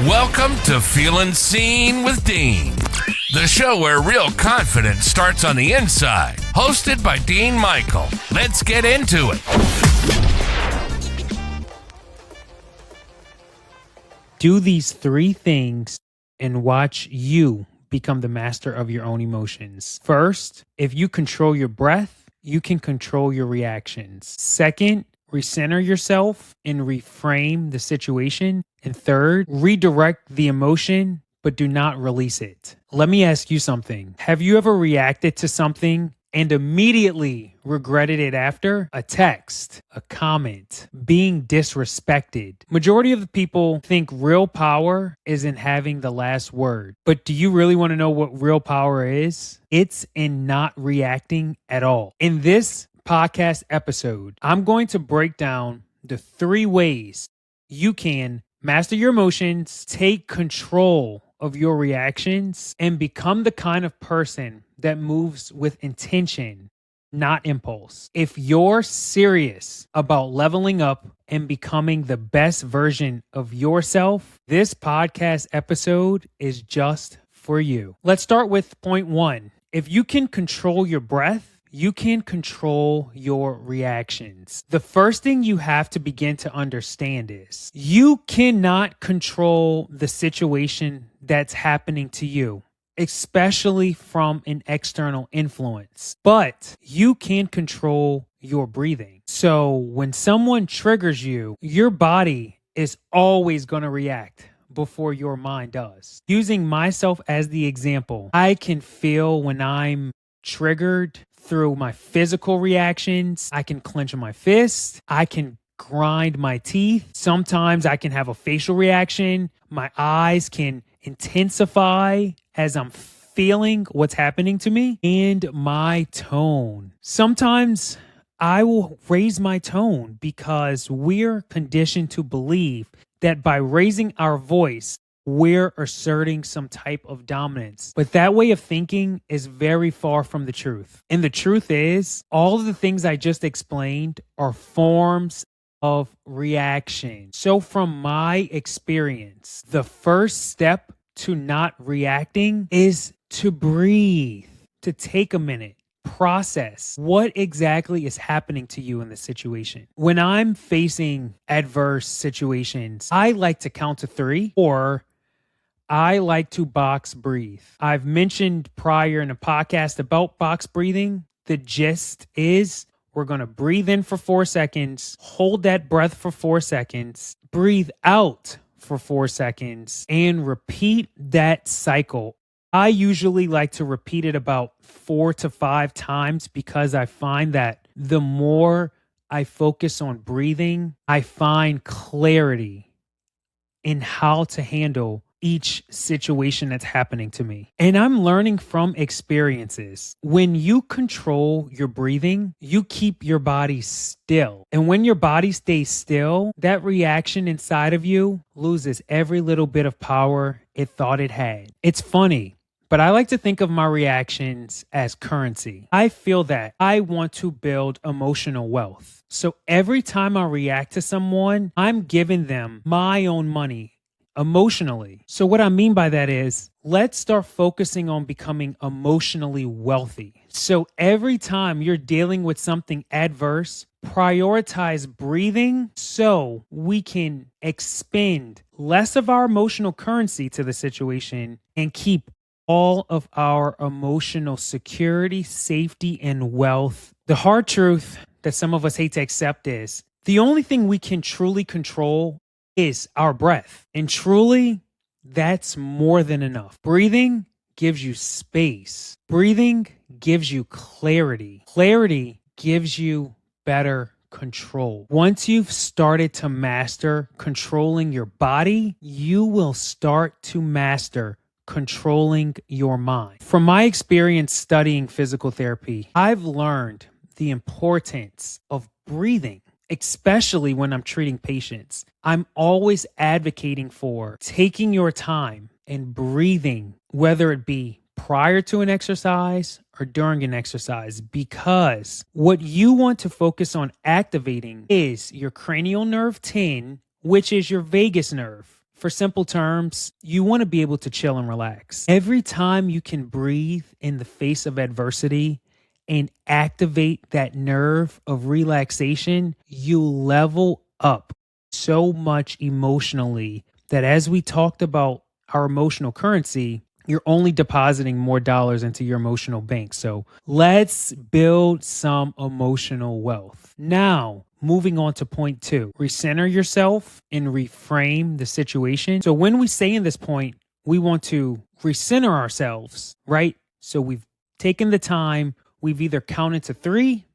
Welcome to Feeling Seen with Dean, the show where real confidence starts on the inside. Hosted by Dean Michael. Let's get into it. Do these 3 things and watch you become the master of your own emotions. First, if you control your breath, you can control your reactions. Second, recenter yourself and reframe the situation. And third, redirect the emotion, but do not release it. Let me ask you something. Have you ever reacted to something and immediately regretted it after? A text, a comment, being disrespected. Majority of the people think real power is in having the last word. But do you really want to know what real power is? It's in not reacting at all. In this podcast episode, I'm going to break down the 3 ways you can master your emotions, take control of your reactions, and become the kind of person that moves with intention, not impulse. If you're serious about leveling up and becoming the best version of yourself, this podcast episode is just for you. Let's start with point 1. If you can control your breath, you can control your reactions. The first thing you have to begin to understand is you cannot control the situation that's happening to you, especially from an external influence, but you can control your breathing. So when someone triggers you, your body is always going to react before your mind does. Using myself as the example, I can feel when I'm triggered through my physical reactions. I can clench my fist. I can grind my teeth. Sometimes I can have a facial reaction. My eyes can intensify as I'm feeling what's happening to me. And my tone. Sometimes I will raise my tone because we're conditioned to believe that by raising our voice, we're asserting some type of dominance. But that way of thinking is very far from the truth. And the truth is, all of the things I just explained are forms of reaction. So from my experience, the first step to not reacting is to breathe, to take a minute, process what exactly is happening to you in the situation. When I'm facing adverse situations, I like to count to 3, or I like to box breathe. I've mentioned prior in a podcast about box breathing. The gist is we're going to breathe in for 4 seconds, hold that breath for 4 seconds, breathe out for 4 seconds, and repeat that cycle. I usually like to repeat it about 4 to 5 times because I find that the more I focus on breathing, I find clarity in how to handle each situation that's happening to me. And I'm learning from experiences. When you control your breathing, you keep your body still. And when your body stays still, that reaction inside of you loses every little bit of power it thought it had. It's funny, but I like to think of my reactions as currency. I feel that I want to build emotional wealth. So every time I react to someone, I'm giving them my own money emotionally. So what I mean by that is, let's start focusing on becoming emotionally wealthy. So every time you're dealing with something adverse, prioritize breathing so we can expend less of our emotional currency to the situation and keep all of our emotional security, safety, and wealth. The hard truth that some of us hate to accept is the only thing we can truly control is our breath. And truly, that's more than enough. Breathing gives you space. Breathing gives you clarity. Clarity gives you better control. Once you've started to master controlling your body, you will start to master controlling your mind. From my experience studying physical therapy, I've learned the importance of breathing, especially when I'm treating patients. I'm always advocating for taking your time and breathing, whether it be prior to an exercise or during an exercise, because what you want to focus on activating is your cranial nerve 10, which is your vagus nerve. For simple terms, you want to be able to chill and relax. Every time you can breathe in the face of adversity and activate that nerve of relaxation, you level up so much emotionally that, as we talked about our emotional currency, you're only depositing more dollars into your emotional bank. So let's build some emotional wealth. Now, moving on to point 2, recenter yourself and reframe the situation. So when we say in this point, we want to recenter ourselves, right? So we've taken the time, we've either counted to 3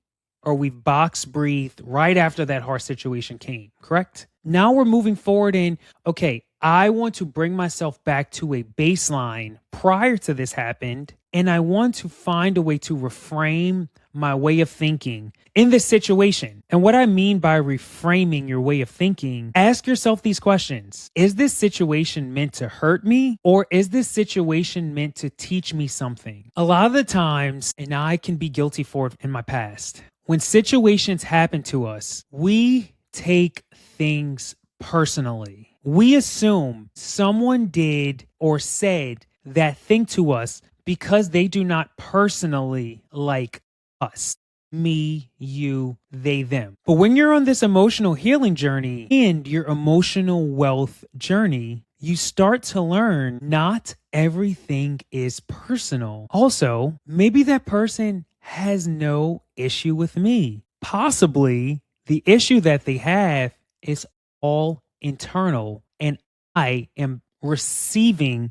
or we've box breathed right after that hard situation came, correct? Now we're moving forward in, okay, I want to bring myself back to a baseline prior to this happened, and I want to find a way to reframe my way of thinking in this situation. And what I mean by reframing your way of thinking, ask yourself these questions. Is this situation meant to hurt me, or is this situation meant to teach me something? A lot of the times, and I can be guilty for it in my past, when situations happen to us, we take things personally. We assume someone did or said that thing to us because they do not personally like us. Me, you, they, them. But when you're on this emotional healing journey and your emotional wealth journey, you start to learn not everything is personal. Also, maybe that person has no issue with me. Possibly the issue that they have is all internal, and I am receiving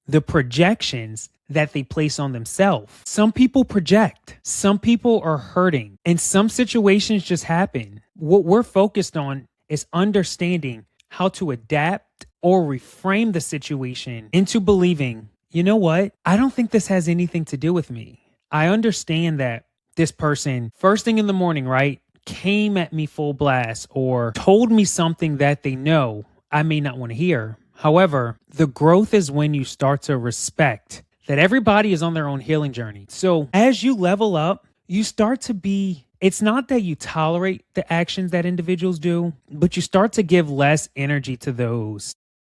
the projections that they place on themselves. Some people project, some people are hurting, and some situations just happen. What we're focused on is understanding how to adapt or reframe the situation into believing, you know what? I don't think this has anything to do with me. I understand that this person, first thing in the morning, right, came at me full blast or told me something that they know I may not want to hear. However, the growth is when you start to respect that everybody is on their own healing journey. So as you level up, you start to be, it's not that you tolerate the actions that individuals do, but you start to give less energy to those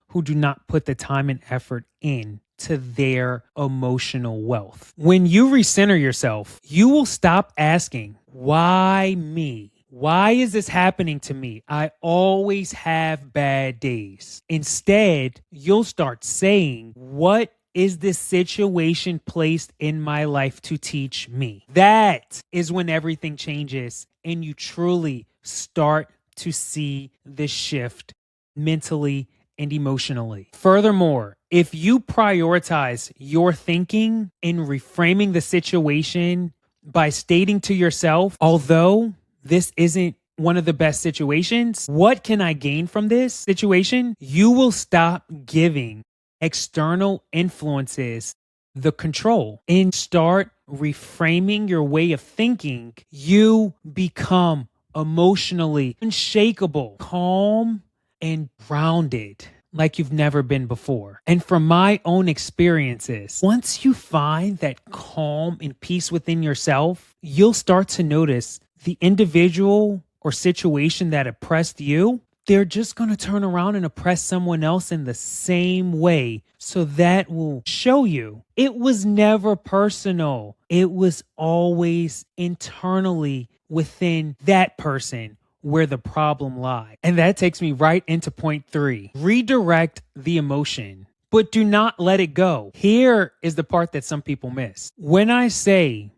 who do not put the time and effort in to their emotional wealth. When you recenter yourself, you will stop asking, why me? Why is this happening to me? I always have bad days. Instead, you'll start saying, what is this situation placed in my life to teach me? That is when everything changes and you truly start to see the shift mentally and emotionally. Furthermore, if you prioritize your thinking in reframing the situation by stating to yourself, although this isn't one of the best situations, what can I gain from this situation? You will stop giving external influences the control and start reframing your way of thinking. You become emotionally unshakable, calm, and grounded like you've never been before. And from my own experiences, once you find that calm and peace within yourself, you'll start to notice the individual or situation that oppressed you, they're just going to turn around and oppress someone else in the same way. So that will show you it was never personal. It was always internally within that person where the problem lies. And that takes me right into point 3. Redirect the emotion, but do not let it go. Here is the part that some people miss. When I say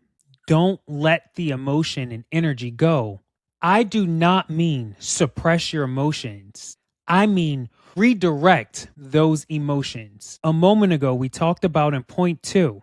don't let the emotion and energy go, I do not mean suppress your emotions. I mean redirect those emotions. A moment ago, we talked about in point 2,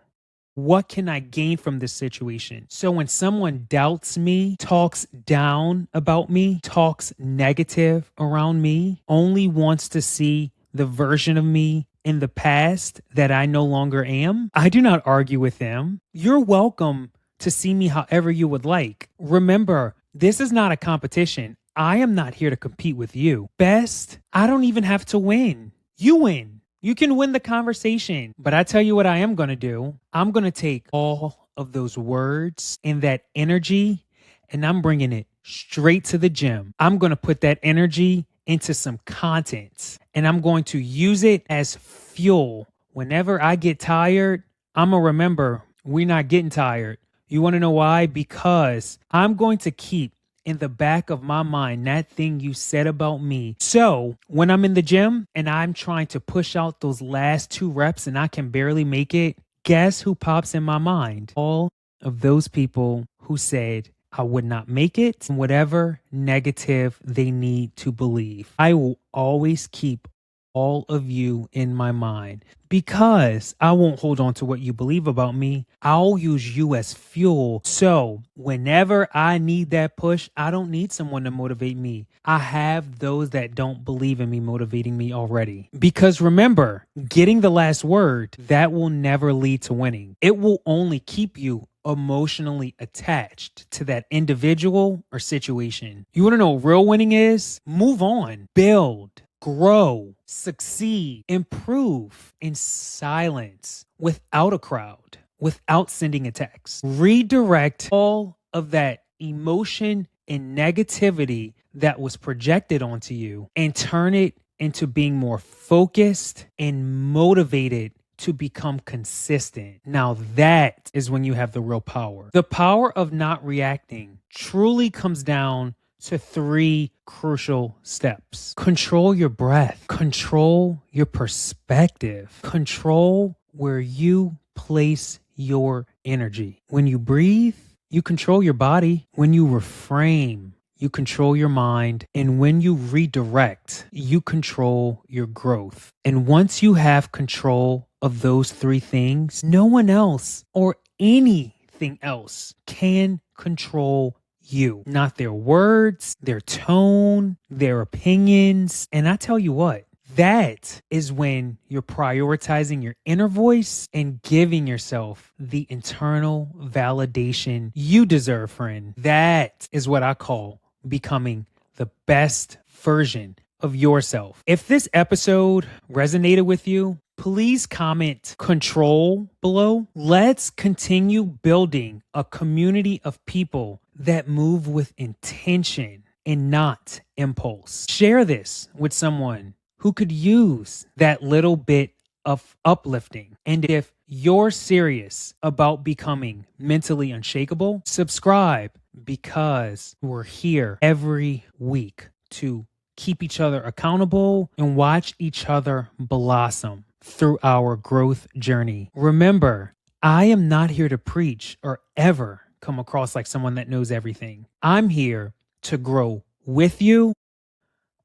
what can I gain from this situation? So when someone doubts me, talks down about me, talks negative around me, only wants to see the version of me in the past that I no longer am, I do not argue with them. You're welcome to see me however you would like. Remember, this is not a competition. I am not here to compete with you. Best, I don't even have to win. You win. You can win the conversation. But I tell you what I am going to do. I'm going to take all of those words and that energy, and I'm bringing it straight to the gym. I'm going to put that energy into some content, and I'm going to use it as fuel. Whenever I get tired, I'm going to remember we're not getting tired. You want to know why? Because I'm going to keep in the back of my mind that thing you said about me. So when I'm in the gym and I'm trying to push out those last 2 reps and I can barely make it, guess who pops in my mind? All of those people who said I would not make it, whatever negative they need to believe. I will always keep all of you in my mind because I won't hold on to what you believe about me. I'll use you as fuel. So whenever I need that push, I don't need someone to motivate me. I have those that don't believe in me motivating me already. Because remember, getting the last word, that will never lead to winning. It will only keep you emotionally attached to that individual or situation. You want to know what real winning is? Move on, build, grow, succeed, improve in silence, without a crowd, without sending a text. Redirect all of that emotion and negativity that was projected onto you and turn it into being more focused and motivated to become consistent. Now that is when you have the real power. The power of not reacting truly comes down to 3 crucial steps. Control your breath. Control your perspective. Control where you place your energy. When you breathe, you control your body. When you reframe, you control your mind. And when you redirect, you control your growth. And once you have control of those 3 things, no one else or anything else can control you. Not their words, their tone, their opinions. And I tell you what, that is when you're prioritizing your inner voice and giving yourself the internal validation you deserve, friend. That is what I call becoming the best version of yourself. If this episode resonated with you, please comment control below. Let's continue building a community of people that move with intention and not impulse. Share this with someone who could use that little bit of uplifting. And if you're serious about becoming mentally unshakable, subscribe, because we're here every week to keep each other accountable and watch each other blossom through our growth journey. Remember, I am not here to preach or ever come across like someone that knows everything. I'm here to grow with you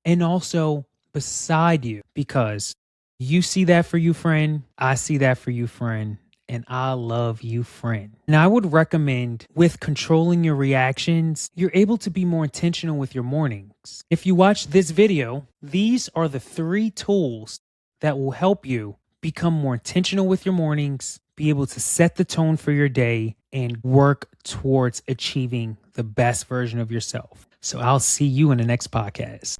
and also beside you, because you see that for you, friend. I see that for you, friend. And I love you, friend. Now, I would recommend with controlling your reactions, you're able to be more intentional with your mornings. If you watch this video, these are the 3 tools that will help you become more intentional with your mornings, be able to set the tone for your day, and work towards achieving the best version of yourself. So I'll see you in the next podcast.